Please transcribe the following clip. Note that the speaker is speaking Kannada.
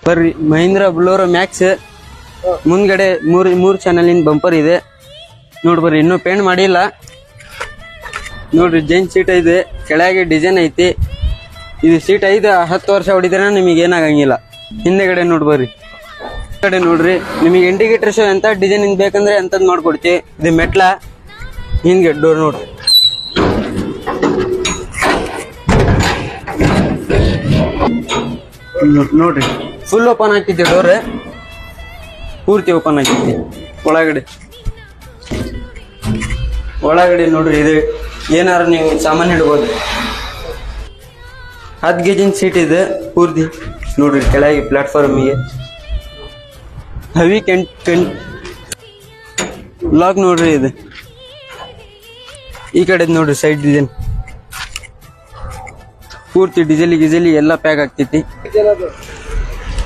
ಬರ್ರಿ ಮಹೀಂದ್ರ ಬುಲೋರೋ ಮ್ಯಾಕ್ಸ್ ಮುಂದ್ಗಡೆ ಮೂರ್ ಚಾನಲ್ ಇನ್ ಬಂಪರ್ ಇದೆ ನೋಡ್ ಬರ್ರಿ. ಇನ್ನೂ ಪೇಂಟ್ ಮಾಡಿಲ್ಲ ನೋಡ್ರಿ. ಜೈನ್ ಸೀಟ್ ಇದೆ, ಕೆಳಗೆ ಡಿಸೈನ್ ಐತಿ. ಇದು ಸೀಟ್ 10 ವರ್ಷ ಹೊಡಿದ್ರೆ ನಿಮಗೆ ಏನಾಗಂಗಿಲ್ಲ. ಹಿಂದೆಗಡೆ ನೋಡ್ಬರ್ರಿ, ಕಡೆ ನೋಡ್ರಿ. ನಿಮಗೆ ಇಂಡಿಕೇಟರ್ ಶೋ ಎಂತ ಡಿಸೈನ್ ಇಂದ ಬೇಕಂದ್ರೆ ಎಂತದ್ ಮಾಡ್ಕೊಡ್ತೀವಿ. ಇದು ಮೆಟ್ಲ ಹಿಂದ್ಗೆ ಡೋರ್ ನೋಡ್ರಿ. ನೋಡ್ರಿ ಫುಲ್ ಓಪನ್ ಹಾಕಿದ್ದೆ ಡೋರ್, ಪೂರ್ತಿ ಓಪನ್ ಹಾಕಿದ್ದೆ. ಒಳಗಡೆ ನೋಡ್ರಿ, ಇದು ಏನಾರ ನೀವು ಸಾಮಾನು ಇಡ್ಬೋದು. 10 ಗೇಜಿನ ಸೀಟ್ ಇದೆ ಪೂರ್ತಿ ನೋಡ್ರಿ. ಕೆಳಗೆ ಪ್ಲಾಟ್ಫಾರ್ಮಿಗೆ ಹೆವಿ ಲಾಕ್ ನೋಡ್ರಿ. ಇದು ಈ ಕಡೆ ನೋಡ್ರಿ ಸೈಡ್ ಡಿಸೈನ್ ಪೂರ್ತಿ ಡಿಸೆಲ್ ಗಿಜೆಲಿ ಎಲ್ಲ ಪ್ಯಾಕ್ ಆಗ್ತೈತಿ.